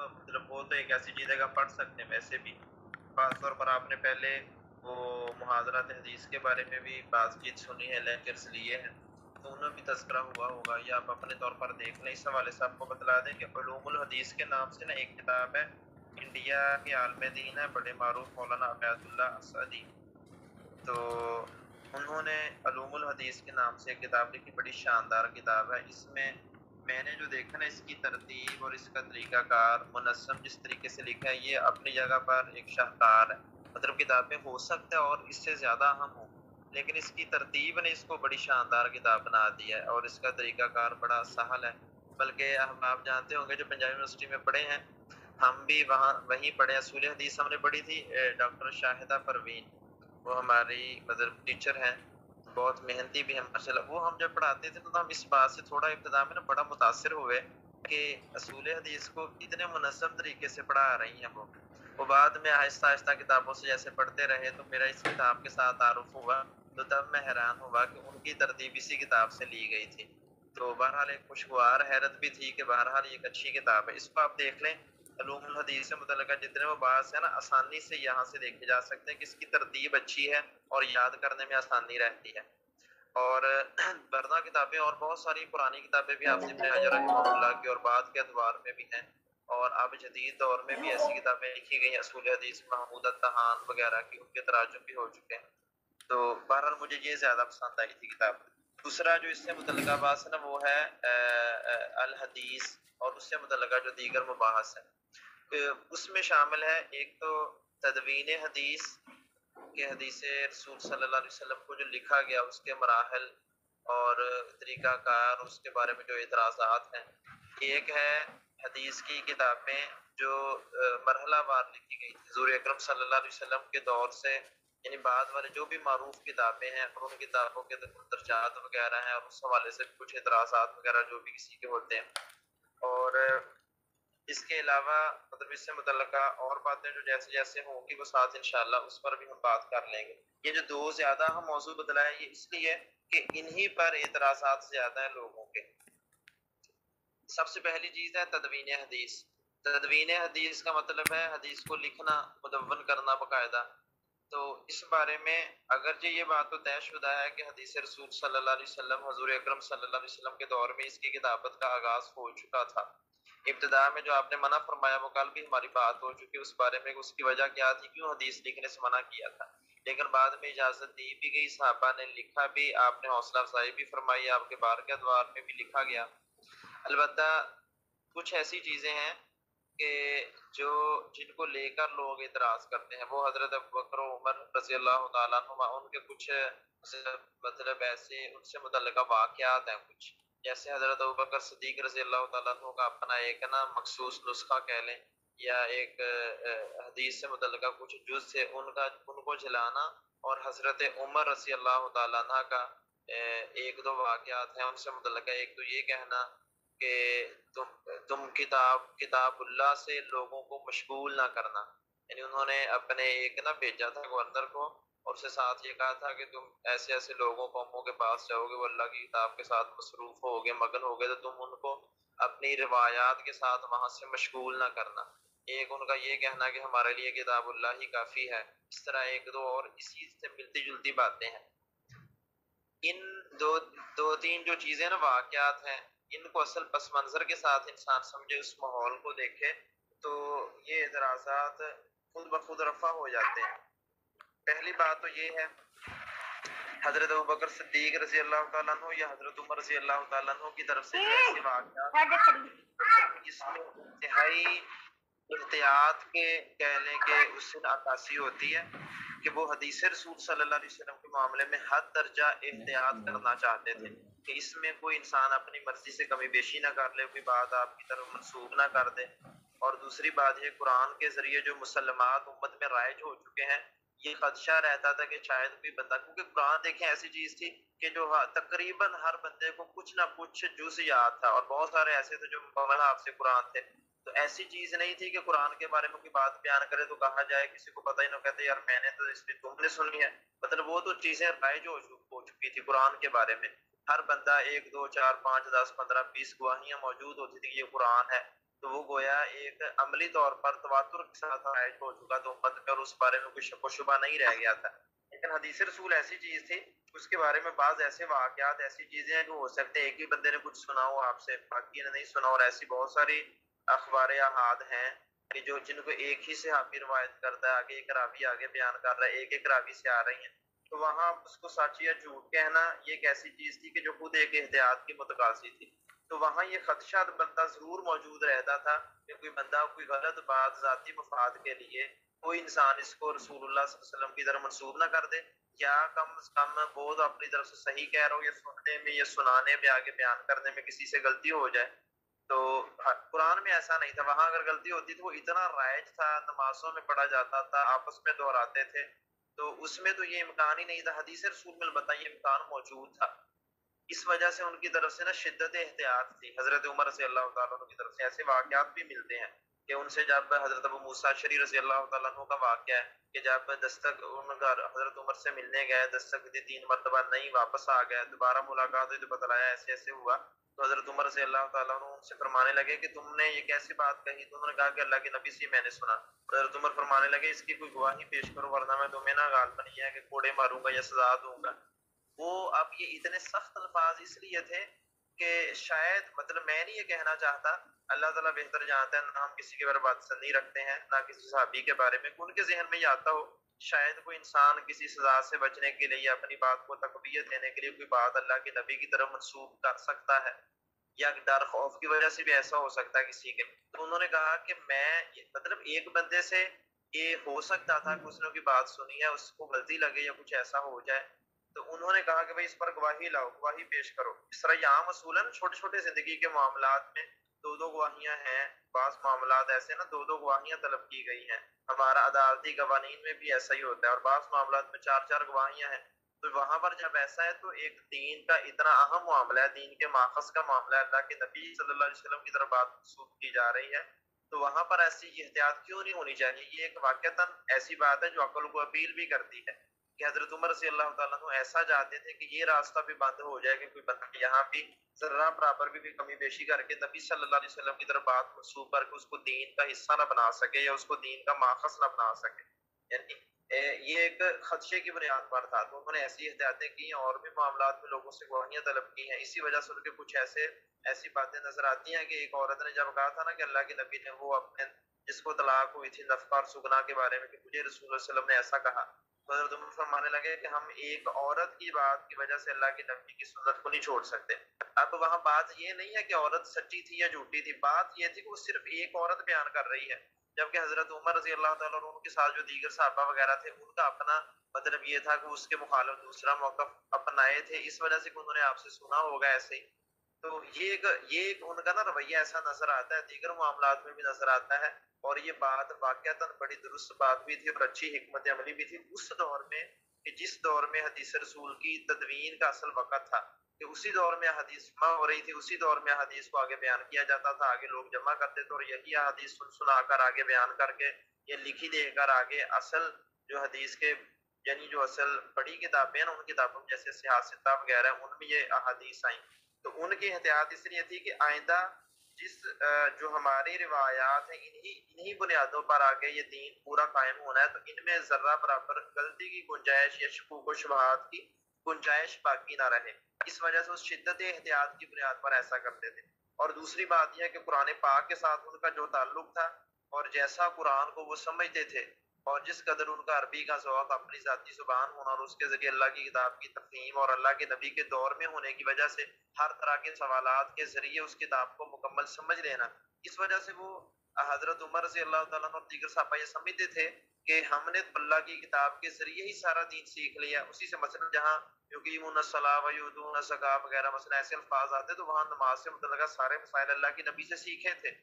مطلب وہ تو ایک ایسی چیز ہے کہ آپ پڑھ سکتے ہیں ویسے بھی. خاص طور پر آپ نے پہلے وہ محاضرات حدیث کے بارے میں بھی بات چیت سنی ہے, لیکچرز لیے ہیں, تو انہیں بھی تذکرہ ہوا ہوگا, یا آپ اپنے طور پر دیکھ لیں. اس حوالے سے آپ کو بتلا دیں کہ علوم الحدیث کے نام سے نا ایک کتاب ہے, انڈیا کے عالم دین ہے بڑے معروف مولانا عبید اللہ اسعدی, تو انہوں نے علوم الحدیث کے نام سے ایک کتاب لکھی, بڑی شاندار کتاب ہے. اس میں میں نے جو دیکھا نا, اس کی ترتیب اور اس کا طریقہ کار منظم جس طریقے سے لکھا ہے, یہ اپنی جگہ پر ایک شاہکار ہے. مطلب کتابیں ہو سکتا ہے اور اس سے زیادہ اہم ہوں, لیکن اس کی ترتیب نے اس کو بڑی شاندار کتاب بنا دی ہے, اور اس کا طریقہ کار بڑا سہل ہے. بلکہ آپ جانتے ہوں گے جو پنجاب یونیورسٹی میں پڑھے ہیں, ہم بھی وہیں پڑھے. اصول حدیث ہم نے پڑھی تھی, ڈاکٹر شاہدہ پروین وہ ہماری مطلب ٹیچر ہیں, بہت محنتی بھی ہیں ماشاءاللہ. وہ ہم جب پڑھاتے تھے تو ہم اس بات سے تھوڑا ابتدا میں نا بڑا متاثر ہوئے کہ اصول حدیث کو اتنے منظم طریقے سے پڑھا رہی ہیں وہ بعد میں آہستہ آہستہ کتابوں سے جیسے پڑھتے رہے تو میرا اس کتاب کے ساتھ تعارف ہوا, تو تب میں حیران ہوا کہ ان کی ترتیب اسی کتاب سے لی گئی تھی. تو بہرحال ایک خوشگوار حیرت بھی تھی کہ بہرحال یہ ایک اچھی کتاب ہے, اس کو آپ دیکھ لیں. علوم الحدیث سے متعلقہ جتنے وہ بحث ہیں نا, آسانی سے یہاں سے دیکھے جا سکتے ہیں کہ اس کی ترتیب اچھی ہے اور یاد کرنے میں آسانی رہتی ہے. اور ورنہ کتابیں اور بہت ساری پرانی کتابیں بھی آپ ابن حجر رحمہ اللہ کی اور بعد کے ادوار میں بھی ہیں, اور اب جدید دور میں بھی ایسی کتابیں لکھی گئی ہیں اصول حدیث, محمود الطحان وغیرہ کی, ان کے تراجم بھی ہو چکے ہیں. تو بہرحال مجھے یہ زیادہ پسند آئی تھی کتاب. دوسرا جو اس سے متعلقہ بات ہے نا وہ ہے الحدیث, اور اس سے متعلقہ جو دیگر مباحث ہیں اس میں شامل ہے ایک تو تدوین حدیث کہ حدیث رسول صلی اللہ علیہ وسلم کو جو لکھا گیا اس کے مراحل اور طریقہ کار, اس کے بارے میں جو اعتراضات ہیں. ایک ہے حدیث کی کتابیں جو مرحلہ وار لکھی گئی حضور اکرم صلی اللہ علیہ وسلم کے دور سے, یعنی بعد والے جو بھی معروف کتابیں ہیں اور ان کتابوں کے درجات وغیرہ ہیں, اور اس حوالے سے کچھ اعتراضات وغیرہ جو بھی کسی کے ہوتے ہیں. اور اس کے علاوہ مطلب اس سے متعلقہ اور باتیں جو جیسے جیسے ہوں گی وہ ساتھ انشاءاللہ اس پر بھی ہم بات کر لیں گے. یہ جو دو زیادہ اہم موضوع بدلا ہے یہ اس لیے کہ انہی پر اعتراضات زیادہ ہیں لوگوں کے. سب سے پہلی چیز ہے تدوین حدیث. تدوین حدیث کا مطلب ہے حدیث کو لکھنا, مدون کرنا باقاعدہ. تو اس بارے میں اگرچہ یہ بات تو طے شدہ ہے کہ حدیث رسول صلی اللہ علیہ وسلم, حضور اکرم صلی اللہ علیہ وسلم کے دور میں اس کی کتابت کا آغاز ہو چکا تھا. ابتدا میں جو آپ نے منع فرمایا وہ کل بھی ہماری بات ہو چکی, اس بارے میں اس کی وجہ کیا تھی, کیوں حدیث لکھنے سے منع کیا تھا. لیکن بعد میں اجازت دی بھی گئی, صحابہ نے لکھا بھی, آپ نے حوصلہ افزائی بھی فرمائی, آپ کے بار کے ادوار میں بھی لکھا گیا. البتہ کچھ ایسی چیزیں ہیں کہ جن کو لے کر لوگ اعتراض کرتے ہیں, وہ حضرت ابوبکر و عمر رضی اللہ تعالیٰ عنہما ان کے کچھ مطلب ایسے ان سے متعلقہ واقعات ہیں کچھ, جیسے حضرت ابوبکر صدیق رضی اللہ تعالیٰ عنہ کا اپنا ایک نا مخصوص نسخہ کہہ لیں, یا ایک حدیث سے متعلقہ کچھ جز سے ان کو جلانا, اور حضرت عمر رضی اللہ تعالیٰ عنہ کا ایک دو واقعات ہیں ان سے متعلقہ. ایک تو یہ کہنا کہ تم کتاب اللہ سے لوگوں کو مشغول نہ کرنا, یعنی انہوں نے اپنے ایک نا بھیجا تھا گورنر کو, اور اس کے ساتھ یہ کہا تھا کہ تم ایسے ایسے لوگوں قوموں کے پاس جاؤ گے, وہ اللہ کی کتاب کے ساتھ مصروف ہوگے, مگن ہوگے, تو تم ان کو اپنی روایات کے ساتھ وہاں سے مشغول نہ کرنا. ایک ان کا یہ کہنا کہ ہمارے لیے کتاب اللہ ہی کافی ہے. اس طرح ایک دو اور اسی سے ملتی جلتی باتیں ہیں. ان دو تین جو چیزیں نا واقعات ہیں, ان کو اصل پس منظر کے ساتھ انسان سمجھے, اس ماحول کو دیکھے, تو یہ اعتراضات خود بخود رفع ہو جاتے ہیں. پہلی بات تو یہ ہے حضرت ابوبکر صدیق رضی اللہ تعالیٰ عنہ یا حضرت عمر رضی اللہ تعالیٰ عنہ کی طرف سے جو ایسی واقعات اس میں انتہائی احتیاط کے کہہ لیں کہ اس سے عکاسی ہوتی ہے کہ وہ حدیث رسول صلی اللہ علیہ وسلم کے معاملے میں حد درجہ احتیاط کرنا چاہتے تھے کہ اس میں کوئی انسان اپنی مرضی سے کمی بیشی نہ کر لے, کوئی بات آپ کی طرف منسوب نہ کر دے. اور دوسری بات یہ قرآن کے ذریعے جو مسلمات امت میں رائج ہو چکے ہیں, یہ خدشہ رہتا تھا کہ شاید کوئی بندہ, کیونکہ قرآن دیکھیں ایسی چیز تھی کہ جو تقریباً ہر بندے کو کچھ نہ کچھ جز یاد تھا, اور بہت سارے ایسے تھے جو مکمل حافظ قرآن تھے. تو ایسی چیز نہیں تھی کہ قرآن کے بارے میں کوئی بات بیان کرے تو کہا جائے کسی کو پتہ ہی نہ, کہتے یار میں نے تو اس لیے تم نے سنی ہے. مطلب وہ تو چیزیں رائج ہو چکی تھی قرآن کے بارے میں, ہر بندہ 1 2 4 5 10 15 20 گواہیاں موجود ہوتی تھی کہ یہ قرآن ہے. تو وہ گویا ایک عملی طور پر تواتر کے ساتھ رائج ہو چکا تو امت میں، اور اس بارے میں کوئی شک و شبہ نہیں رہ گیا تھا. لیکن حدیث رسول ایسی چیز تھی، اس کے بارے میں بعض ایسے واقعات، ایسی چیزیں ہیں جو ہو سکتے ہیں ایک ہی بندے نے کچھ سنا ہو آپ سے، باقی نے نہیں سنا، اور ایسی بہت ساری اخبار احاد ہیں کہ جن کو ایک ہی صحابی روایت کرتا ہے، آگے ایک راوی آگے بیان کر رہا ہے، ایک ایک راوی سے آ رہی ہیں. تو وہاں اس کو سچ یا جھوٹ کہنا یہ ایک ایسی چیز تھی کہ جو خود ایک احتیاط کی متقاضی تھی. تو وہاں یہ خدشہ بنتا ضرور موجود رہتا تھا کہ کوئی بندہ کوئی غلط بات ذاتی مفاد کے لیے کوئی انسان اس کو رسول اللہ صلی اللہ علیہ وسلم کی طرف منسوب نہ کر دے، یا کم از کم وہ تو اپنی طرف سے صحیح کہہ رہا ہو، یا سننے میں یا سنانے میں آگے بیان کرنے میں کسی سے غلطی ہو جائے. تو قرآن میں ایسا نہیں تھا. وہاں اگر غلطی ہوتی تو وہ اتنا رائج تھا، نمازوں میں پڑھا جاتا تھا، آپس میں دہراتے تھے، تو اس میں تو یہ امکان ہی نہیں تھا. حدیث رسول میں البتہ یہ امکان موجود تھا. اس وجہ سے ان کی طرف سے نا شدت احتیاط تھی. حضرت عمر رضی اللہ تعالیٰ عنہ کی طرف سے ایسے واقعات بھی ملتے ہیں کہ ان سے جب حضرت ابو موسیٰ اشعری رضی اللہ تعالیٰ عنہ کا واقعہ ہے کہ جب دستک ان کا حضرت عمر سے ملنے گئے، دستک دی 3 مرتبہ نہیں، واپس آ گئے، دوبارہ ملاقات ہوئی تو بتلایا ایسے ایسے ہوا. تو حضرت عمر رضی اللہ تعالیٰ عنہ ان سے فرمانے لگے کہ تم نے یہ کیسی بات کہی؟ تو انہوں نے کہا کہ اللہ کے نبی سے میں نے سنا. حضرت عمر فرمانے لگے اس کی کوئی گواہی پیش کرو ورنہ میں تمہیں نہ غالباً یہ ہے کہ کوڑے ماروں گا یا سزا دوں گا. وہ اب یہ اتنے سخت الفاظ اس لیے تھے کہ شاید مطلب میں نہیں یہ کہنا چاہتا، اللہ تعالیٰ بہتر جانتا ہے، نہ ہم کسی کے بارے میں بات نہیں رکھتے ہیں، نہ کسی صحابی کے بارے میں. ان کے ذہن میں یہ آتا ہو شاید کوئی انسان کسی سزا سے بچنے کے لیے یا اپنی بات کو تقویت دینے کے لیے کوئی بات اللہ کے نبی کی طرف منسوب کر سکتا ہے، یا ڈر خوف کی وجہ سے بھی ایسا ہو سکتا ہے کسی کے. تو انہوں نے کہا کہ میں مطلب ایک بندے سے یہ ہو سکتا تھا کہ اس نے کوئی بات سنی ہے، اس کو غلطی لگے یا کچھ ایسا ہو جائے. تو انہوں نے کہا کہ بھائی اس پر گواہی لاؤ، گواہی پیش کرو. اس طرح یہ عام اصول ہے نا، چھوٹے چھوٹے زندگی کے معاملات میں 2 گواہیاں ہیں. بعض معاملات ایسے نا 2 گواہیاں طلب کی گئی ہیں. ہمارا عدالتی قوانین میں بھی ایسا ہی ہوتا ہے، اور بعض معاملات میں 4 گواہیاں ہیں. تو وہاں پر جب ایسا ہے تو ایک دین کا اتنا اہم معاملہ ہے، دین کے ماخذ کا معاملہ ہے، اللہ کے نبی صلی اللہ علیہ وسلم کی طرف بات منسوب کی جا رہی ہے، تو وہاں پر ایسی احتیاط کیوں نہیں ہونی چاہیے؟ یہ ایک واقعتاً ایسی بات ہے جو عقل کو اپیل بھی کرتی ہے کہ حضرت عمر رضی اللہ تعالیٰ عنہ ایسا چاہتے تھے کہ یہ راستہ بھی بند ہو جائے کہ کوئی بندہ یہاں بھی ذرہ برابر بھی کمی بیشی کر کے نبی صلی اللہ علیہ وسلم کی طرف بات منسوب کر کے اس کو دین کا حصہ نہ بنا سکے یا اس کو دین کا ماخذ نہ بنا سکے. یعنی یہ ایک خدشے کی بنیاد پر تھا. تو انہوں نے ایسی احتیاطیں کی ہیں، اور بھی معاملات میں لوگوں سے گواہیاں طلب کی ہیں. اسی وجہ سے ان کے کچھ ایسی باتیں نظر آتی ہیں کہ ایک عورت نے جب کہا تھا نا کہ اللہ کے نبی نے وہ اپنے جس کو طلاق ہوئی تھی نفقہ اور سگنا کے بارے میں کہ مجھے رسول اللہ صلی اللہ علیہ وسلم نے ایسا کہا، تو حضرت عمر فرمانے لگے کہ ہم ایک عورت کی بات کی وجہ سے اللہ کے نبی کی سنت کو نہیں چھوڑ سکتے. اب وہاں بات یہ نہیں ہے کہ عورت سچی تھی یا جھوٹی تھی، بات یہ تھی کہ وہ صرف ایک عورت بیان کر رہی ہے، جبکہ حضرت عمر رضی اللہ تعالیٰ عنہ کے ساتھ جو دیگر صحابہ وغیرہ تھے ان کا اپنا مطلب یہ تھا کہ اس کے مخالف دوسرا موقف اپنائے تھے، اس وجہ سے کہ انہوں نے آپ سے سنا ہوگا ایسے ہی. تو یہ ان کا نا رویہ ایسا نظر آتا ہے، دیگر معاملات میں بھی نظر آتا ہے. اور یہ بات واقعتاً بڑی درست بات بھی تھی اور اچھی حکمت عملی بھی تھی اس دور میں، کہ جس دور میں حدیث رسول کی تدوین کا اصل وقت تھا، کہ اسی دور میں حدیث جمع ہو رہی تھی، اسی دور میں حدیث کو آگے بیان کیا جاتا تھا، آگے لوگ جمع کرتے تھے، اور یہی حدیث سنا کر آگے بیان کر کے یہ لکھی دے کر آگے اصل جو حدیث کے یعنی جو اصل بڑی کتابیں ہیں نا، ان کتابوں جیسے سیاستہ وغیرہ ان میں یہ احادیث آئیں. تو ان کی احتیاط اس لیے تھی کہ آئندہ جس جو ہماری روایات ہیں انہی بنیادوں پر آگے یہ دین پورا قائم ہونا ہے، تو ان میں ذرہ برابر غلطی کی گنجائش یا شکوک و شبہات کی گنجائش باقی نہ رہے. اس وجہ سے اس شدت احتیاط کی بنیاد پر ایسا کرتے تھے. اور دوسری بات یہ ہے کہ قرآن پاک کے ساتھ ان کا جو تعلق تھا اور جیسا قرآن کو وہ سمجھتے تھے اور جس قدر ان کا عربی کا ذوق اپنی ذاتی زبان ہونا اور اس کے ذریعے اللہ کی کتاب کی تفہیم اور اللہ کے نبی کے دور میں ہونے کی وجہ سے ہر طرح کے سوالات کے ذریعے اس کتاب کو مکمل سمجھ لینا، اس وجہ سے وہ حضرت عمر رضی اللہ تعالیٰ عنہ اور دیگر صحابہ یہ سمجھتے تھے کہ ہم نے اللہ کی کتاب کے ذریعے ہی سارا دین سیکھ لیا. اسی سے مثلا جہاں یقیمون الصلاۃ ویؤتون الزکوٰۃ وغیرہ مثلا ایسے الفاظ آتے تو وہاں نماز سے متعلقہ سارے مسائل اللہ کے نبی سے سیکھے تھے.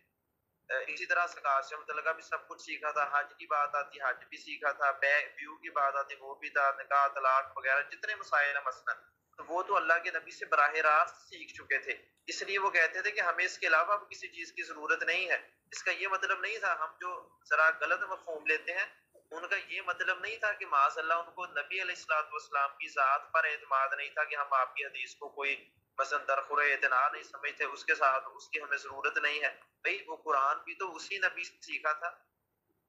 اسی طرح زکوٰۃ سے متعلقہ بھی سب کچھ سیکھا تھا، حج کی بات آتی حج بھی سیکھا تھا، بیوہ کی بات آتی وہ بھی تھا، نکاح طلاق وغیرہ جتنے مسائل ہیں مثلا تو وہ تو اللہ کے نبی سے براہ راست سیکھ چکے تھے. اس لیے وہ کہتے تھے کہ ہمیں اس کے علاوہ کسی چیز کی ضرورت نہیں ہے. اس کا یہ مطلب نہیں تھا، ہم جو ذرا غلط مفہوم لیتے ہیں ان کا یہ مطلب نہیں تھا کہ معاذ اللہ ان کو نبی علیہ الصلوۃ والسلام کی ذات پر اعتماد نہیں تھا کہ ہم آپ کی حدیث کو کوئی مثلا درخور اعتنا نہیں سمجھتے، اس کے ساتھ اس کی ہمیں ضرورت نہیں ہے. بھئی وہ قرآن بھی تو اسی نبی سے سیکھا تھا،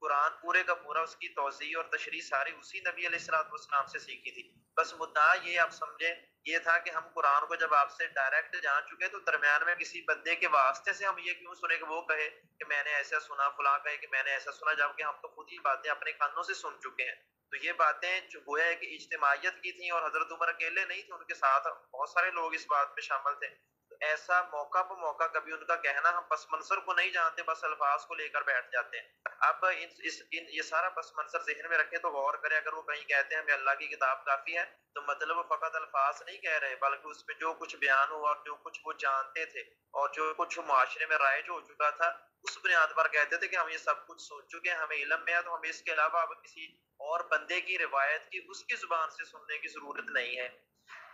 قرآن پورے کا پورا اس کی توضیح اور تشریح ساری اسی نبی علیہ السلام سے سیکھی تھی. بس مدعا یہ آپ سمجھیں یہ تھا کہ ہم قرآن کو جب آپ سے ڈائریکٹ جان چکے تو درمیان میں کسی بندے کے واسطے سے ہم یہ کیوں سنیں کہ وہ کہے کہ میں نے ایسا سنا، فلاں کہے کہ میں نے ایسا سنا، جبکہ ہم تو خود ہی باتیں اپنے کانوں سے سن چکے ہیں. تو یہ باتیں جو گویا ہے کہ اجتماعیت کی تھیں، اور حضرت عمر اکیلے نہیں تھے، ان کے ساتھ بہت سارے لوگ اس بات میں شامل تھے. تو ایسا موقع پہ موقع کبھی ان کا کہنا، ہم پس منظر کو نہیں جانتے، بس الفاظ کو لے کر بیٹھ جاتے ہیں. اب یہ سارا پس منظر ذہن میں رکھے تو غور کریں. اگر وہ کہیں کہتے ہیں ہمیں اللہ کی کتاب کافی ہے، تو مطلب وہ فقط الفاظ نہیں کہہ رہے، بلکہ اس میں جو کچھ بیان ہوا اور جو کچھ وہ جانتے تھے اور جو کچھ معاشرے میں رائج ہو چکا تھا، اس بنیاد پر کہتے تھے کہ ہم یہ سب کچھ سوچ چکے ہیں، ہمیں علم میں ہے، تو ہمیں اس کے علاوہ اب کسی اور بندے کی روایت کی اس کی زبان سے سننے کی ضرورت نہیں ہے.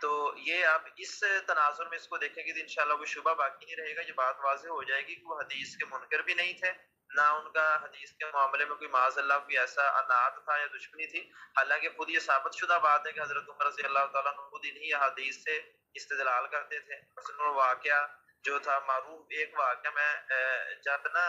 تو یہ آپ اس تناظر میں اس کو دیکھیں گے تو انشاءاللہ وہ شبہ باقی نہیں رہے گا. یہ بات واضح ہو جائے گی کہ وہ حدیث کے منکر بھی نہیں تھے، نہ ان کا حدیث کے معاملے میں کوئی معاذ اللہ کوئی ایسا عناد تھا یا دشمنی تھی. حالانکہ خود یہ ثابت شدہ بات ہے کہ حضرت عمر رضی اللہ تعالیٰ عنہ خود انہی حدیث سے استدلال کرتے تھے. مثلا واقعہ جو تھا معروف، ایک واقعہ میں جب نا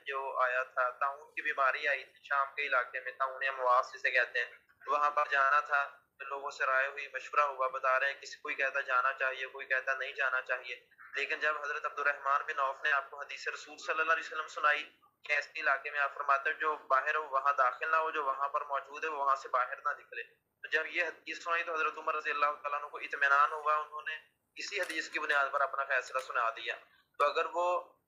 جو آیا تھا طاعون کی بیماری آئی تھی شام کے علاقے میں، طاعون امواس جسے کہتے ہیں، وہاں پر جانا تھا. لوگوں سے رائے ہوئی، مشورہ ہوا، بتا رہے ہیں کسی کوئی کہتا جانا چاہیے، کوئی کہتا نہیں جانا چاہیے. لیکن جب حضرت عبد الرحمن بن عوف نے آپ کو حدیث رسول صلی اللہ علیہ وسلم سنائی کہ ایسے علاقے میں آپ فرماتے ہیں جو باہر ہو وہاں داخل نہ ہو، جو وہاں پر موجود ہے وہ وہاں سے باہر نہ نکلے. تو جب یہ حدیث سنائی تو حضرت عمر رضی اللہ تعالیٰ عنہ کو اطمینان ہوا، انہوں نے اسی حدیث کی بنیاد پر اپنا فیصلہ سنا دیا. تو اگر وہ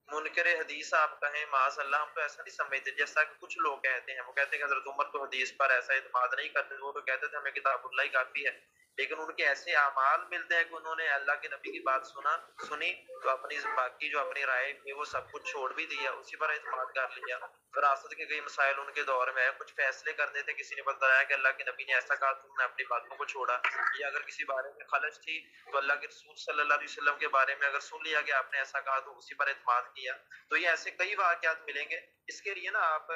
منکر حدیث آپ کہیں معاذ اللہ، ہم تو ایسا نہیں سمجھتے جیسا کہ کچھ لوگ کہتے ہیں. وہ کہتے ہیں کہ حضرت عمر تو حدیث پر ایسا اعتماد نہیں کرتے، وہ تو کہتے تھے ہمیں کتاب اللہ ہی کافی ہے. لیکن ان کے ایسے اعمال ملتے ہیں کہ انہوں نے اللہ کے نبی کی بات سنی تو اپنی باقی جو اپنی رائے تھی وہ سب کچھ چھوڑ بھی دیا، اسی پر اعتماد کر لیا. وراثت کے کئی مسائل ان کے دور میں ہے، کچھ فیصلے کرنے تھے، کسی نے بتایا کہ اللہ کے نبی نے ایسا کہا تو انہوں نے اپنی باتوں کو چھوڑا. یا اگر کسی بارے میں خلش تھی تو اللہ کے رسول صلی اللہ علیہ وسلم کے بارے میں اگر سن لیا کہ آپ نے ایسا کہا تو اسی پر اعتماد کیا. تو یہ ایسے کئی واقعات ملیں گے. اس کے لیے نا آپ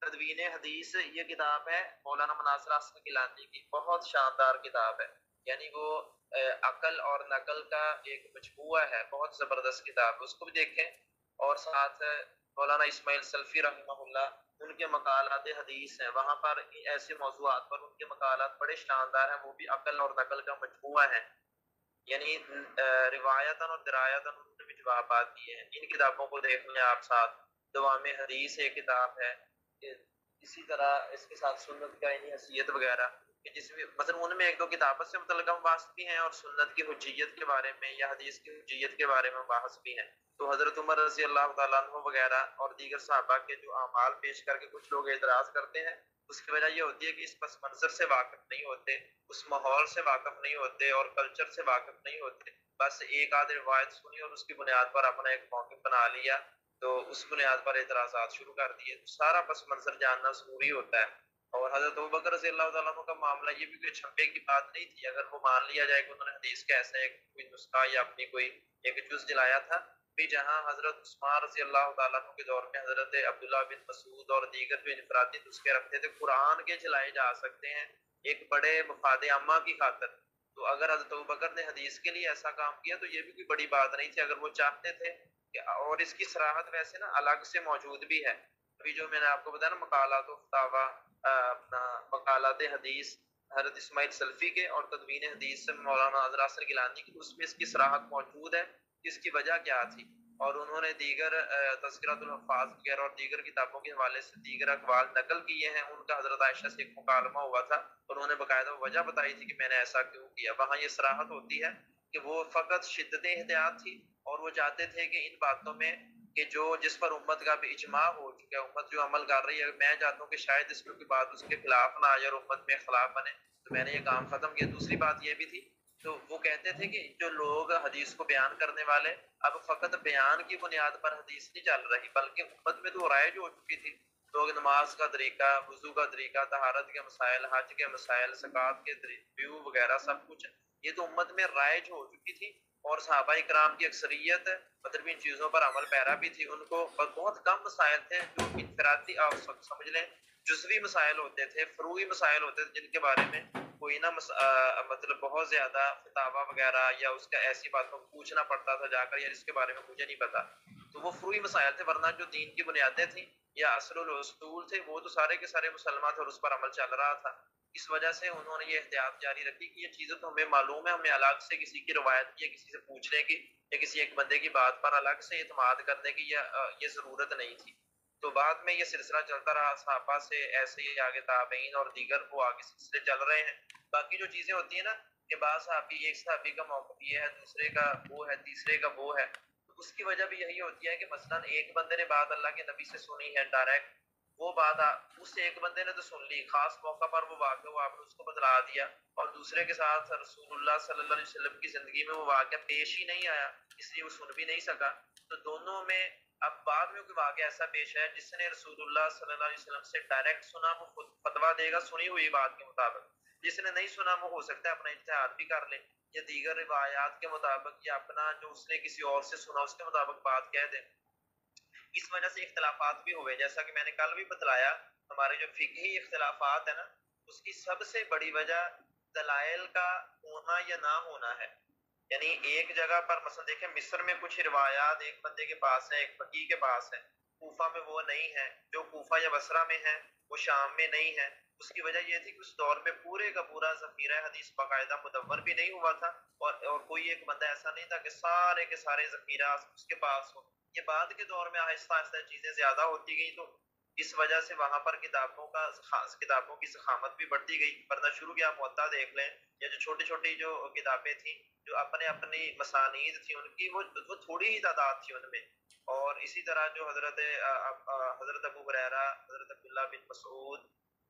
تدوین حدیث یہ کتاب ہے مولانا مناظر احسن گیلانی کی، بہت شاندار کتاب ہے. یعنی وہ عقل اور نقل کا ایک مجموعہ ہے، بہت زبردست کتاب ہے، اس کو بھی دیکھیں. اور ساتھ مولانا اسماعیل سلفی رحمہ اللہ، ان کے مقالات حدیث ہیں، وہاں پر ایسے موضوعات پر ان کے مقالات بڑے شاندار ہیں، وہ بھی عقل اور نقل کا مجموعہ ہے. یعنی روایتاً اور درایتاً انہوں نے بھی جوابات دیے ہیں. ان کتابوں کو دیکھ لیں آپ. ساتھ دوام حدیث ایک کتاب ہے، اسی طرح اس کے ساتھ سنت کا یعنی حیثیت وغیرہ، جس میں مثلا ان میں ایک دو کتابت سے متعلقہ مباحث بھی ہیں اور سنت کی حجیت کے بارے میں یا حدیث کی حجیت کے بارے میں مباحث بھی ہیں. تو حضرت عمر رضی اللہ تعالیٰ عنہ وغیرہ اور دیگر صحابہ کے جو اعمال پیش کر کے کچھ لوگ اعتراض کرتے ہیں، اس کی وجہ یہ ہوتی ہے کہ اس پس منظر سے واقف نہیں ہوتے، اس ماحول سے واقف نہیں ہوتے اور کلچر سے واقف نہیں ہوتے. بس ایک آدھ روایت سنی اور اس کی بنیاد پر اپنا ایک موقف بنا لیا، تو اس بنیاد پر اعتراضات شروع کر دیے. تو سارا پس منظر جاننا ضروری ہوتا ہے. اور حضرت ابوبکر رضی اللہ تعالیٰ عنہ کا معاملہ یہ بھی کوئی چھپے کی بات نہیں تھی. اگر وہ مان لیا جائے کہ انہوں نے حدیث کا ایسا ایک کوئی نسخہ یا اپنی کوئی ایک جز دلایا تھا، بھی جہاں حضرت عثمان رضی اللہ تعالیٰ عنہ کے دور میں حضرت عبداللہ بن مسعود اور دیگر جو انفرادی نسخے رکھتے تھے قرآن کے جلائے جا سکتے ہیں ایک بڑے مفاد عامہ کی خاطر. تو اگر حضرت ابوبکر نے حدیث کے لیے ایسا کام کیا تو یہ بھی کوئی بڑی بات نہیں تھی اگر وہ چاہتے تھے. اور اس کی صراحت ویسے نا الگ سے موجود بھی ہے. ابھی جو میں نے آپ کو بتایا نا مقالات و فتاوی، اپنا مقالات حدیث حضرت اسماعیل سلفی کے اور تدوین حدیث سے مولانا ناظر احسن گیلانی کی، اس میں اس کی صراحت موجود ہے اس کی وجہ کیا تھی. اور انہوں نے دیگر تذکرۃ الحفاظ وغیرہ اور دیگر کتابوں کے حوالے سے دیگر اقوال نقل کیے ہیں. ان کا حضرت عائشہ سے ایک مکالمہ ہوا تھا، انہوں نے باقاعدہ وجہ بتائی تھی کہ میں نے ایسا کیوں کیا. وہاں یہ صراحت ہوتی ہے کہ وہ فقط شدت احتیاط تھی اور وہ چاہتے تھے کہ ان باتوں میں کہ جو جس پر امت کا بھی اجماع ہو چکا ہے، امت جو عمل کر رہی ہے، میں چاہتا ہوں کہ شاید اس میں کوئی بات اس کے خلاف نہ آئے اور امت میں اختلاف بنے، تو میں نے یہ کام ختم کیا. دوسری بات یہ بھی تھی، تو وہ کہتے تھے کہ جو لوگ حدیث کو بیان کرنے والے اب فقط بیان کی بنیاد پر حدیث نہیں چل رہی بلکہ امت میں تو رائج ہو چکی تھی. لوگ نماز کا طریقہ، وضو کا طریقہ، طہارت کے مسائل، حج کے مسائل، زکوٰۃ کے ویو وغیرہ سب کچھ یہ تو امت میں رائج ہو چکی تھی. اور صحابہ کرام کی اکثریت مطلب ان چیزوں پر عمل پیرا بھی تھی. ان کو بہت کم مسائل تھے جو انفرادی آپ سمجھ لیں جزوی مسائل ہوتے تھے، فروعی مسائل ہوتے تھے جن کے بارے میں کوئی نا مطلب بہت زیادہ فتاوا وغیرہ یا اس کا ایسی باتوں کو پوچھنا پڑتا تھا جا کر، یا جس کے بارے میں مجھے نہیں پتا، تو وہ فروعی مسائل تھے، ورنہ جو دین کی بنیادیں تھیں یا اصل الاصول تھے وہ تو سارے کے سارے مسلمان تھے اور اس پر عمل چل رہا تھا. اس وجہ سے انہوں نے یہ احتیاط جاری رکھی کہ یہ چیزیں تو ہمیں معلوم ہے، ہمیں الگ سے کسی کی روایت کی یا کسی سے پوچھنے کی یا کسی ایک بندے کی بات پر الگ سے اعتماد کرنے کی یہ ضرورت نہیں تھی. تو بعد میں یہ سلسلہ چلتا رہا، صحابہ سے ایسے ہی آگے تابعین اور دیگر وہ آگے سلسلے چل رہے ہیں. باقی جو چیزیں ہوتی ہیں نا کہ بعض صحابی، ایک صحابی کا موقف یہ ہے، دوسرے کا وہ ہے، تیسرے کا وہ ہے، تو اس کی وجہ بھی یہی ہوتی ہے کہ مثلا ایک بندے نے بات اللہ کے نبی سے سنی ہے ڈائریکٹ، وہ بات اس ایک بندے نے تو سن لی، خاص موقع پر وہ واقعہ وہ آپ نے اس کو بتلا دیا، اور دوسرے کے ساتھ رسول اللہ صلی اللہ علیہ وسلم کی زندگی میں وہ واقعہ پیش ہی نہیں آیا، اس لیے وہ سن بھی نہیں سکا. تو دونوں میں اب بعد میں کوئی واقعہ ایسا پیش ہے، جس نے رسول اللہ صلی اللہ علیہ وسلم سے ڈائریکٹ سنا وہ خود فتویٰ دے گا سنی ہوئی بات کے مطابق، جس نے نہیں سنا وہ ہو سکتا ہے اپنا اجتہاد بھی کر لے یا دیگر روایات کے مطابق یا اپنا جو اس نے کسی اور سے سنا اس کے مطابق بات کہہ دے. اس وجہ سے اختلافات بھی ہوئے، جیسا کہ میں نے کل بھی بتلایا، ہمارے جو فقہی اختلافات ہیں نا اس کی سب سے بڑی وجہ دلائل کا ہونا یا نہ ہونا ہے. یعنی ایک جگہ پر مثلا دیکھیں مصر میں کچھ روایات ایک بندے کے پاس ہیں، ایک فقیہ کے پاس ہیں، کوفہ میں وہ نہیں ہے، جو کوفہ یا بصرہ میں ہے وہ شام میں نہیں ہے. اس کی وجہ یہ تھی کہ اس دور میں پورے کا پورا ذخیرہ حدیث باقاعدہ مدور بھی نہیں ہوا تھا، اور کوئی ایک بندہ ایسا نہیں تھا کہ سارے کے سارے ذخیرہ اس کے پاس ہو. یہ بعد کے دور میں آہستہ آہستہ چیزیں زیادہ ہوتی گئی، تو اس وجہ سے وہاں پر کتابوں کی ضخامت بھی بڑھتی گئی. ورنہ شروع کے آپ موطا دیکھ لیں یا جو چھوٹی چھوٹی جو کتابیں تھیں جو اپنی مسانید تھی ان کی وہ تھوڑی ہی تعداد تھی ان میں. اور اسی طرح جو حضرت ابو ہریرہ، حضرت عبداللہ بن مسعود،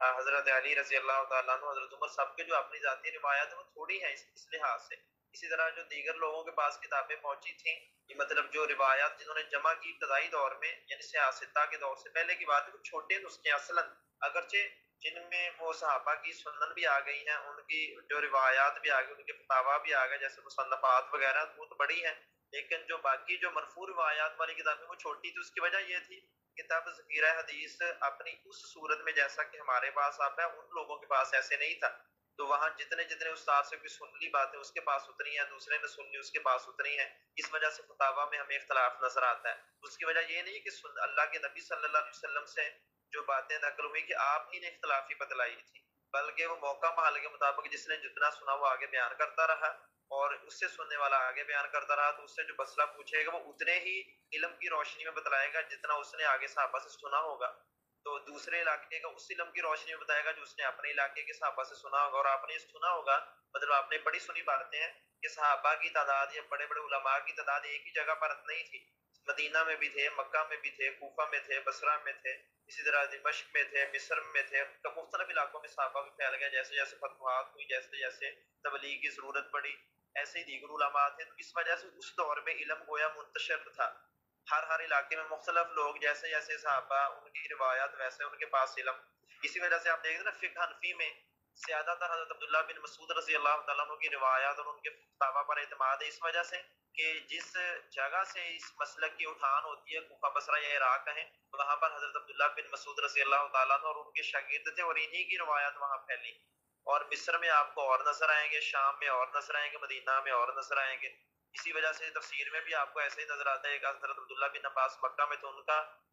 حضرت علی رضی اللہ تعالیٰ عنہ، حضرت عمر، سب کے جو اپنی ذاتی روایات ہیں وہ تھوڑی ہیں اس لحاظ سے. اسی طرح جو دیگر لوگوں کے پاس کتابیں پہنچی تھیں، یہ مطلب جو روایات جنہوں نے جمع کی ابتدائی دور میں، یعنی سیاستہ کے دور سے پہلے کی بات ہے، وہ چھوٹے نسخے اصلاً اگرچہ جن میں وہ صحابہ کی سنن بھی آ گئی ہیں، ان کی جو روایات بھی آ گئی، ان کے فتاوا بھی آ گئے جیسے مصنفات وغیرہ، وہ تو بڑی ہیں، لیکن جو باقی جو مرفوع روایات والی کتابیں وہ چھوٹی تھی. اس کی وجہ یہ تھی کہ تب ذخیرہ حدیث اپنی اس صورت میں جیسا کہ ہمارے پاس آپ ہے ان لوگوں کے پاس ایسے نہیں تھا. تو وہاں جتنے استاد سے کوئی سن لی باتیں اس کے پاس اتنی ہیں، دوسرے نے سن لی اس کے پاس اتنی ہیں. اس وجہ سے فتاوا میں ہمیں اختلاف نظر آتا ہے. اس کی وجہ یہ نہیں کہ اللہ کے نبی صلی اللہ علیہ وسلم سے جو باتیں نقل ہوئی کہ آپ ہی نے اختلافی بتلائی تھی، بلکہ وہ موقع محل کے مطابق جس نے جتنا سنا وہ آگے بیان کرتا رہا، اور اس سے سننے والا آگے بیان کرتا رہا، تو اس سے جو مسئلہ پوچھے گا وہ اتنے ہی علم کی روشنی میں بتلائے گا جتنا اس نے آگے صحابہ سے سنا ہوگا. تو دوسرے علاقے کا اس علم کی روشنی میں بتائے گا جو اس نے اپنے علاقے کے صحابہ سے سنا ہوگا. اور آپ نے سنا ہوگا، مطلب آپ نے بڑی سنی باتیں ہیں کہ صحابہ کی تعداد یا بڑے بڑے علماء کی تعداد ایک ہی جگہ پر نہیں تھی. مدینہ میں بھی تھے، مکہ میں بھی تھے، کوفہ میں تھے، بصرہ میں تھے، اسی طرح دمشق میں تھے، مصر میں تھے. مختلف علاقوں میں صحابہ بھی پھیل گئے، جیسے جیسے فتوحات ہوئی، جیسے جیسے تبلیغ کی ضرورت پڑی، ایسے ہی دیگر علماء تھے. تو اس وجہ سے اس دور میں علم گویا منتشر تھا، ہر علاقے میں مختلف لوگ جیسے جیسے صحابہ ان کی روایات ویسے ان کے پاس علم. اسی وجہ سے آپ دیکھتے ہیں نا فقہ حنفی میں زیادہ تر حضرت عبداللہ بن مسعود رضی اللہ تعالیٰ عنہ کی روایات اور ان کے فتاوا پر اعتماد ہے، اس وجہ سے کہ جس جگہ سے اس مسلک کی اٹھان ہوتی ہے، کوفہ بصرہ یا عراق کہیں، وہاں پر حضرت عبداللہ بن مسعود رضی اللہ تعالیٰ عنہ اور ان کے شاگرد تھے، اور انہی کی روایات وہاں پھیلی. اور مصر میں آپ کو اور نظر آئیں گے، شام میں اور نظر آئیں گے، مدینہ میں اور نظر آئیں گے. اسی وجہ سے تفسیر میں بھی آپ کو ایسے ہی نظر آتا ہے کہ حضرت عبداللہ بن عباس مکہ میں تو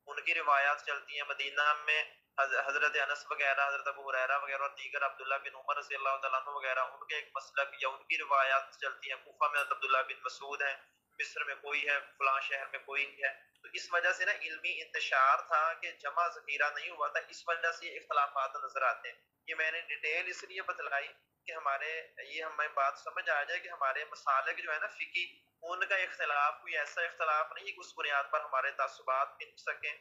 ان کی روایات چلتی ہیں، مدینہ میں حضرت انس وغیرہ، حضرت ابو ہریرہ وغیرہ اور دیگر عبداللہ بن عمر رضی اللہ تعالیٰ عنہ وغیرہ ان کے ایک مسلک یا ان کی روایات چلتی ہیں. کوفہ میں حضرت عبداللہ بن مسعود ہیں، مصر میں کوئی ہے، فلاں شہر میں کوئی ہے. تو اس وجہ سے نا علمی انتشار تھا کہ جمع ذخیرہ نہیں ہوا تھا، اس وجہ سے اختلافات نظر آتے ہیں. یہ میں نے ڈیٹیل اس لیے بتلائی کہ ہمیں بات سمجھ آ جائے کہ ہمارے مسالک جو ہے نا فقی، ان کا اختلاف کوئی ایسا اختلاف نہیں کہ اس بنیاد پر ہمارے تعصبات بن سکیں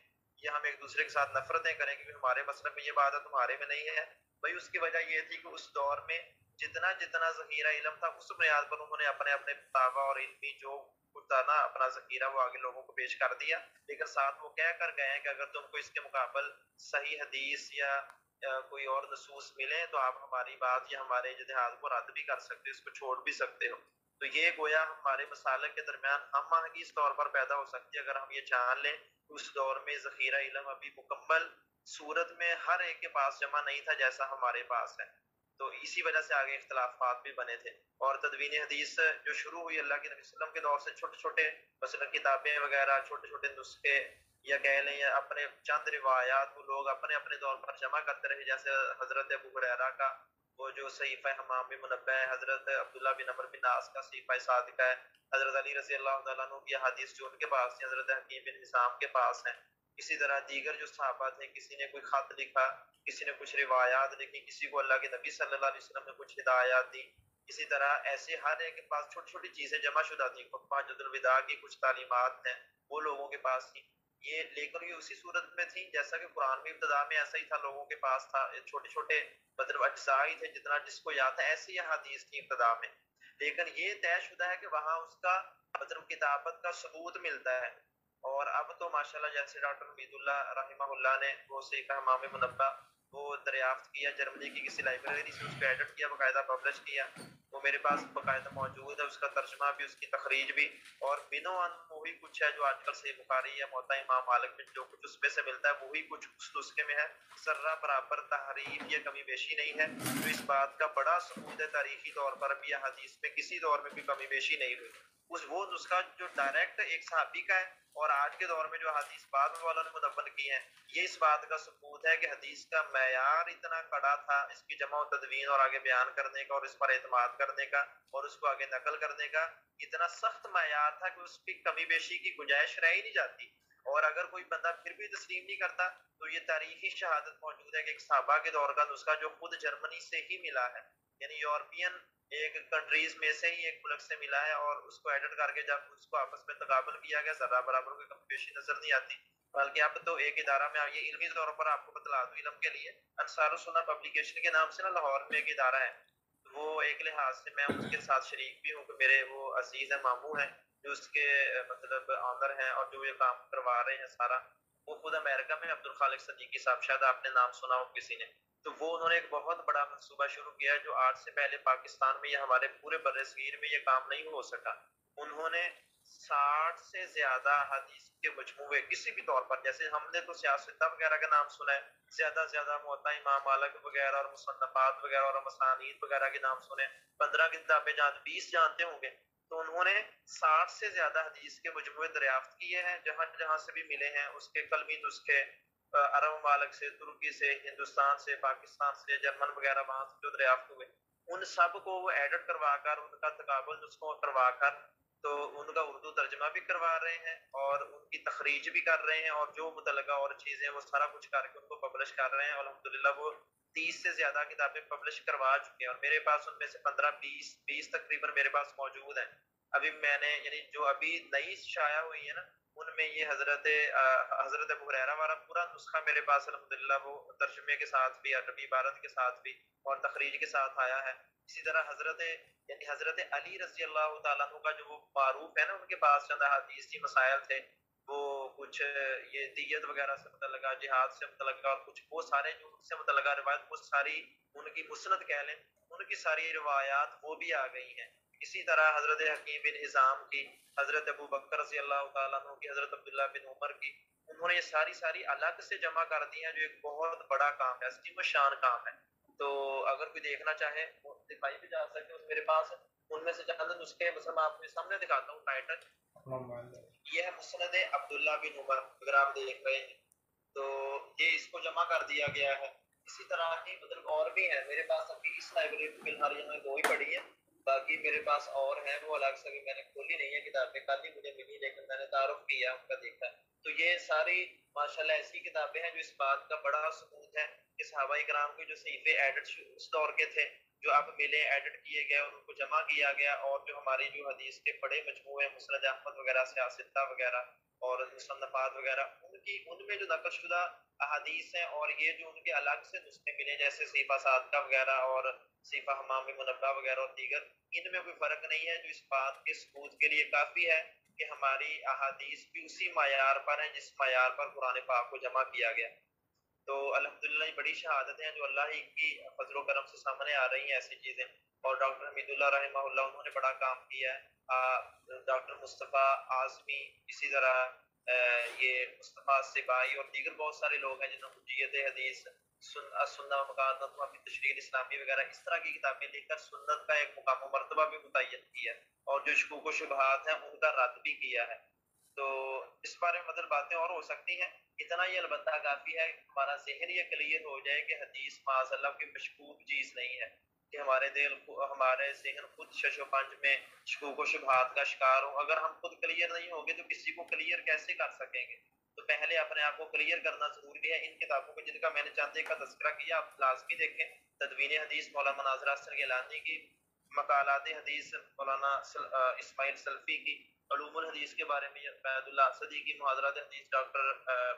یا ہم ایک دوسرے کے ساتھ نفرتیں کریں کہ ہمارے مسلک میں یہ بات ہے تمہارے میں نہیں ہے. بھائی اس کی وجہ یہ تھی کہ اس دور میں جتنا ذخیرہ علم تھا اس بنیاد پر انہوں نے اپنے فتاوا اور علمی جو تھا نا اپنا ذخیرہ وہ آگے لوگوں کو پیش کر دیا. لیکن ساتھ وہ کہہ کر گئے ہیں کہ اگر تم کو اس کے مقابل صحیح حدیث یا کوئی اور نصوص ملیں تو آپ ہماری بات یا ہمارے اجتہاد کو رد بھی کر سکتے، اس کو چھوڑ بھی سکتے ہو. تو یہ گویا ہمارے مسالک کے درمیان ہم آہنگی اس طور پر پیدا ہو سکتی ہے اگر ہم یہ جان لیں کہ اس دور میں ذخیرہ علم ابھی مکمل صورت میں ہر ایک کے پاس جمع نہیں تھا جیسا ہمارے پاس ہے. تو اسی وجہ سے آگے اختلافات بھی بنے تھے. اور تدوین حدیث جو شروع ہوئی اللہ کے نبی صلی اللہ علیہ وسلم کے دور سے چھوٹے چھوٹے مثلا کتابیں وغیرہ چھوٹے چھوٹے نسخے یا کہہ لیں یا اپنے چند روایات وہ لوگ اپنے اپنے طور پر جمع کرتے رہے. جیسے حضرت ابو ہریرہ کا وہ جو صحیفہ حمام بن منبہ ہے, حضرت عبداللہ بن عمرو بن عاص کا صحیفہ صادقہ ہے, حضرت علی رضی اللہ تعالیٰ عنہ کی حدیث جو ان کے پاس ہیں, حضرت حکیم بن حزام کے پاس ہیں. اسی طرح دیگر جو صحابہ تھے, کسی نے کوئی خط لکھا, کسی نے کچھ روایات لکھی, کسی کو اللہ کے نبی صلی اللہ علیہ وسلم نے کچھ ہدایات دی. اسی طرح ایسے ہر ایک کے پاس چھوٹی چھوٹی چیزیں جمع شدہ تھیں. حجۃ الوداع کی کچھ تعلیمات ہیں وہ لوگوں کے پاس تھیں. یہ لیکن یہ اسی صورت میں تھی جیسا کہ قرآن میں ابتدا میں ایسا ہی تھا, لوگوں کے پاس تھا, چھوٹے چھوٹے مطلب اجزاء ہی تھے, جتنا جس کو یاد ہے ایسی یہ حدیث تھی ابتدا میں. لیکن یہ طے شدہ ہے کہ وہاں اس کا مطلب کتابت کا ثبوت ملتا ہے. اور اب تو ماشاءاللہ جیسے ڈاکٹر حمید اللہ رحمہ اللہ نے وہ صحیفہ حمام منبہ وہ دریافت کیا جرمنی کی کسی لائبریری سے, اس کو ایڈٹ کیا, باقاعدہ پبلش کیا, وہ میرے پاس باقاعدہ موجود ہے, اس کا ترجمہ بھی, اس کی تخریج بھی. اور بنو ان وہی کچھ ہے جو آج کل صحیح بخاری یا موطا امام مالک میں جو کچھ اس میں سے ملتا ہے وہی کچھ اس نسخے میں ہے. ذرہ برابر تحریف یا کمی بیشی نہیں ہے, تو اس بات کا بڑا ثبوت ہے تاریخی طور پر بھی یا حدیث میں کسی دور میں بھی کمی بیشی نہیں ہوئی. اس وہ نسخہ جو ڈائریکٹ ایک صحابی کا ہے اور آج کے دور میں جو حدیث بعد والوں نے مدون کی ہیں, یہ اس بات کا ثبوت ہے کہ حدیث کا معیار اتنا کڑا تھا اس کی جمع و تدوین اور آگے بیان کرنے کا اور اس پر اعتماد کرنے کا اور اس کو آگے نقل کرنے کا, اتنا سخت معیار تھا کہ اس کی کمی بیشی کی گنجائش رہ ہی نہیں جاتی. اور اگر کوئی بندہ پھر بھی تسلیم نہیں کرتا تو یہ تاریخی شہادت موجود ہے کہ ایک صحابہ کے دور کا نسخہ جو خود جرمنی سے ہی ملا ہے, یعنی یورپین ایک کنٹریز میں سے ہی ایک ملک سے ملا ہے, اور اس کو ایڈٹ کر کے جب اس کو آپس میں تقابل کیا گیا ذرہ برابر کوئی کمی بیشی نظر نہیں آتی. بلکہ اب تو ایک ادارہ میں یہ علمی طور پر آپ کو بتلا دوں علم کے لیے, انصار السنہ پبلیکیشن کے نام سے نا لاہور میں ایک ادارہ ہے, وہ ایک لحاظ سے میں اس کے ساتھ شریک بھی ہوں کہ میرے وہ عزیز ہیں, ماموں ہیں جو اس کے مطلب آنر ہیں اور جو یہ کام کروا رہے ہیں سارا, وہ خود امریکہ میں عبد الخالق صدیقی صاحب, شاید آپ نے نام سنا ہو کسی نے. تو وہ انہوں نے ایک بہت بڑا منصوبہ شروع کیا ہے جو آج سے پہلے پاکستان میں یا ہمارے پورے بر صغیر میں یہ کام نہیں ہو سکا. انہوں نے 60 سے زیادہ حدیث کے مجموعے کسی بھی طور پر, جیسے ہم نے تو سیاستہ وغیرہ کا نام سنا ہے, زیادہ سے زیادہ موطا امام مالک وغیرہ اور مصنفات وغیرہ اور مسانید وغیرہ کے نام سنے, 15 کتابیں 20 جانتے ہوں گے. تو انہوں نے 60 سے زیادہ حدیث کے مجموعے دریافت کیے ہیں جہاں جہاں سے بھی ملے ہیں. اس کے قلمی نسخے عرب ممالک سے, ترکی سے, ہندوستان سے, پاکستان سے, جرمن وغیرہ وہاں سے جو دریافت ہوئے, ان سب کو وہ ایڈٹ کروا کر ان کا تقابل نسخوں کروا کر تو ان کا اردو ترجمہ بھی کروا رہے ہیں اور ان کی تخریج بھی کر رہے ہیں, اور جو متعلقہ اور چیزیں وہ سارا کچھ کر کے ان کو پبلش کر رہے ہیں. الحمدللہ وہ 30 سے زیادہ کتابیں پبلش کروا چکے ہیں, اور میرے پاس ان میں سے 15-20 تقریباً میرے پاس موجود ہیں. ابھی میں نے یعنی جو ابھی نئی شائع ہوئی ہے نا, ان میں یہ حضرت ابو ہریرہ والا پورا نسخہ میرے پاس الحمدللہ وہ ترجمے کے ساتھ بھی, عربی عبارت کے ساتھ بھی اور تخریج کے ساتھ آیا ہے. اسی طرح حضرت علی رضی اللہ تعالیٰ عنہ کا جو وہ معروف ہے نا, ان کے پاس چند حدیثی مسائل تھے, وہ کچھ یہ دیت وغیرہ سے متعلقہ, جہاد سے متعلقہ, اور کچھ وہ سارے جو ان سے متعلقہ روایت وہ ساری ان کی مسند کہہ لیں, ان کی ساری روایات وہ بھی آ گئی ہیں. اسی طرح حضرت حکیم بن حزام کی, حضرت ابو بکر رضی اللہ تعالیٰ عنہ کی, حضرت عبداللہ بن عمر کی, انہوں نے یہ ساری الگ سے جمع کر دی ہیں, جو ایک بہت بڑا کام ہے, عظیم الشان کام ہے. تو اگر کوئی دیکھنا چاہے وہ دکھائی بھی جا سکتے میرے پاس ان میں سے چند نسخے, مثلا میں آپ کے سامنے دکھاتا ہوں. ٹائٹل یہ ہے مسند عبداللہ بن عمر, اگر آپ دیکھ رہے ہیں تو یہ اس کو جمع کر دیا گیا ہے. اسی طرح کی مطلب اور بھی ہیں میرے پاس, ابھی اس لائبریری میں فی الحال یہاں 2 ہی پڑھی ہیں, باقی میرے پاس اور ہیں, وہ الگ سے بھی میں نے کھولی نہیں ہے کتابیں, کل ہی مجھے ملی لیکن میں نے تعارف کیا ان کا, دیکھا. تو یہ ساری ماشاءاللہ ایسی کتابیں ہیں جو اس بات کا بڑا ثبوت ہے کہ صحابہ کرام کے جو صحیفے ایڈٹ اس دور کے تھے جو اب ملے, ایڈٹ کیے گئے اور ان کو جمع کیا گیا, اور جو ہماری جو حدیث کے بڑے مجموعے مسند احمد وغیرہ, سیاستہ وغیرہ اور مصنفات وغیرہ, ان میں جو نقل شدہ احادیث ہیں, اور یہ جو ان کے الگ سے نسخے ملے جیسے صحیفہ صادقہ وغیرہ اور صحیفہ حمام منبہ وغیرہ اور دیگر, ان میں کوئی فرق نہیں ہے, جو اس بات کے ثبوت کے لیے کافی ہے کہ ہماری احادیث بھی اسی معیار پر ہیں جس معیار پر قرآن پاک کو جمع کیا گیا. تو الحمدللہ یہ بڑی شہادت ہیں جو اللہ ہی کی فضل و کرم سے سامنے آ رہی ہیں ایسی چیزیں. اور ڈاکٹر حمید اللہ رحمہ اللہ انہوں نے بڑا کام کیا ہے, ڈاکٹر مصطفیٰ اعظمی, اسی طرح یہ مصطفیٰ سبائی اور دیگر بہت سارے لوگ ہیں جنہوں نے حجیت حدیث، سنہ و مکانت و تشریح اسلامی وغیرہ اس طرح کی کتابیں لکھ کر سنت کا ایک مقام و مرتبہ بھی متعین کیا ہے اور جو شکوک و شبہات ہیں ان کا رد بھی کیا ہے. تو اس بارے میں مطلب باتیں اور ہو سکتی ہیں، اتنا یہ البتہ کافی ہے ہمارا ذہن یہ کلیئر ہو جائے کہ حدیث معاذ اللہ کی مشکوک چیز نہیں ہے، کہ ہمارے ذہن خود شش و پنج میں شکوک و شبہات کا شکار ہو. اگر ہم خود کلیئر نہیں ہوں گے تو کسی کو کلیئر کیسے کر سکیں گے؟ تو پہلے اپنے آپ کو کلیئر کرنا ضروری ہے. ان کتابوں کو جن کا میں نے چند ایک کا تذکرہ کیا آپ لازمی دیکھیں. تدوین حدیث مولانا مناظر حسن گیلانی کی، مقالات حدیث مولانا اسماعیل سلفی کی، علوم الحدیث کے بارے میں فیض اللہ اسدی کی، محاضرات حدیث ڈاکٹر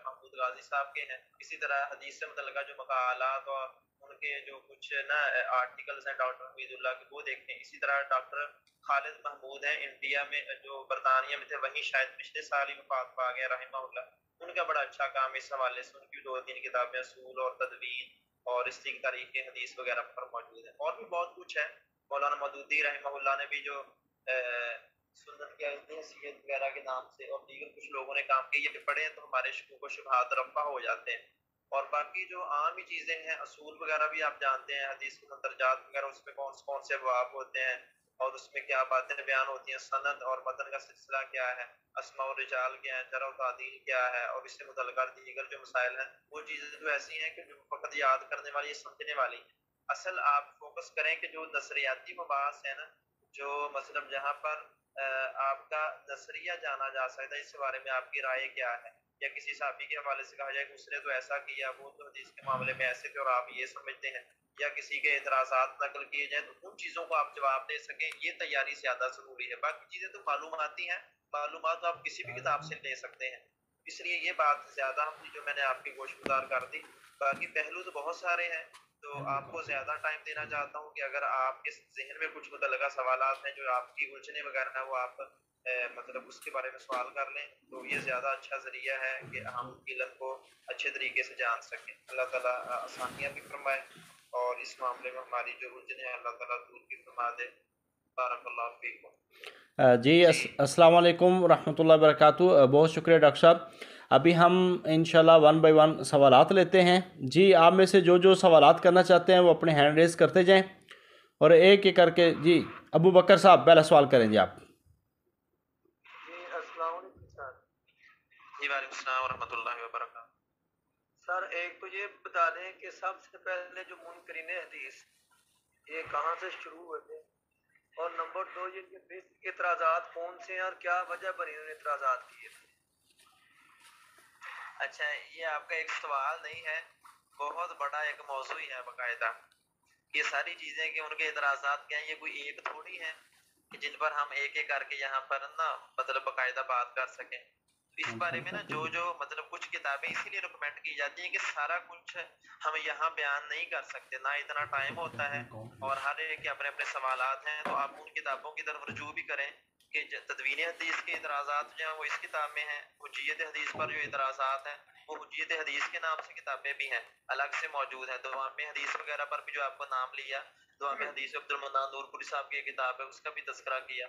محمود غازی صاحب کے ہیں. اسی طرح حدیث سے متعلقہ جو مقالات اور ان کے جو کچھ نا آرٹیکلز ہیں ڈاکٹر حمید اللہ کے وہ دیکھیں. اسی طرح ڈاکٹر خالد محمود ہیں انڈیا میں جو برطانیہ میں تھے، وہیں شاید پچھلے سال ہی وفات پا گئے رحمہ اللہ. ان کا بڑا اچھا کام اس حوالے سے، ان کی 2-3 کتابیں اصول اور تدوین اور اس کی تاریخ حدیث وغیرہ پر موجود ہیں. اور بھی بہت کچھ ہے. مولانا مودودی رحمہ اللہ نے بھی جو سنت کی حیثیت وغیرہ کے نام سے اور دیگر کچھ لوگوں نے کام کیے، یہ پڑھے تو ہمارے شکوک و شبہات رفع ہو جاتے ہیں. اور باقی جو عام ہی چیزیں ہیں، اصول وغیرہ بھی آپ جانتے ہیں، حدیث کے مندرجات وغیرہ اس میں کون سے ابواب ہوتے ہیں اور اس میں کیا باتیں بیان ہوتی ہیں، سند اور متن کا سلسلہ کیا ہے، اسماء و رجال کیا ہے، جرح و تعدیل کیا ہے، اور اس سے متعلقہ دیگر جو مسائل ہیں وہ چیزیں جو ایسی ہیں کہ جو فقط یاد کرنے والی، سمجھنے والی ہیں. اصل آپ فوکس کریں کہ جو نظریاتی مباحث ہیں نا، جو مطلب جہاں پر آپ کا نظریہ جانا جا سکتا ہے، اس بارے میں آپ کی رائے کیا ہے، یا کسی صحابی کے حوالے سے کہا جائے کہ اس نے تو ایسا کیا، وہ تو حدیث کے معاملے میں ایسے تھے اور آپ یہ سمجھتے ہیں، یا کسی کے اعتراضات نقل کیے جائیں تو ان چیزوں کو آپ جواب دے سکیں، یہ تیاری زیادہ ضروری ہے. باقی چیزیں تو معلوماتی ہیں، معلومات آپ کسی بھی کتاب سے لے سکتے ہیں. اس لیے یہ بات زیادہ جو میں نے آپ کی گوش گزار کر دی. باقی پہلو تو بہت سارے ہیں، تو آپ کو زیادہ ٹائم دینا چاہتا ہوں کہ اگر آپ کے ذہن میں کچھ متعلقہ سوالات ہیں جو آپ کی الجھنے وغیرہ ہیں، وہ آپ مطلب اس کے بارے میں سوال کر لیں تو یہ زیادہ اچھا ذریعہ ہے کہ ہم علم کو اچھے طریقے سے جان سکیں. اللہ تعالیٰ آسانیاں بھی فرمائے اور اس معاملے میں ہماری جو الجھنیں ہیں اللہ تعالیٰ دور کی فرما دے. بارک اللہ فیکم. جی السلام علیکم ورحمۃ اللہ وبرکاتہ. بہت شکریہ ڈاکٹر صاحب. ابھی ہم انشاءاللہ 1 بائی 1 سوالات لیتے ہیں. جی آپ میں سے جو سوالات کرنا چاہتے ہیں وہ اپنے ہینڈ ریز کرتے جائیں اور ایک ایک کر کے. جی ابو بکر صاحب پہلا سوال کریں جی آپ. جی السلام علیکم سر. جی وعلیکم السلام ورحمۃ اللہ وبرکاتہ. سر ایک تو یہ بتا دیں کہ سب سے پہلے جو منکرین حدیث یہ کہاں سے شروع ہوئے تھے، اور نمبر 2 یہ بیسک اعتراضات کون سے ہیں اور کیا وجہ پر انہوں نے اعتراضات کیے تھے. اچھا یہ آپ کا ایک سوال نہیں ہے، بہت بڑا ایک موضوع ہے باقاعدہ. یہ ساری چیزیں کہ ان کے اعتراضات کیا ہیں، یہ کوئی ایک تھوڑی ہیں کہ جن پر ہم ایک ایک کر کے یہاں پر نا مطلب باقاعدہ بات کر سکیں. اس بارے میں نا جو مطلب کچھ کتابیں اسی لیے ریکمینڈ کی جاتی ہیں کہ سارا کچھ ہم یہاں بیان نہیں کر سکتے، نہ اتنا ٹائم ہوتا ہے، اور ہر ایک کے اپنے اپنے سوالات ہیں. تو آپ ان کتابوں کی طرف رجوع بھی کریں کہ تدوین حدیث کے اعتراضات جو ہیں وہ اس کتاب میں ہیں. حجیت حدیث پر جو اعتراضات ہیں وہ حجیت حدیث کے نام سے کتابیں بھی ہیں، الگ سے موجود ہیں. دوام حدیث وغیرہ پر بھی جو آپ کو نام لیا، دوام حدیث عبد المنان نور پوری صاحب کی کتاب ہے، اس کا بھی تذکرہ کیا.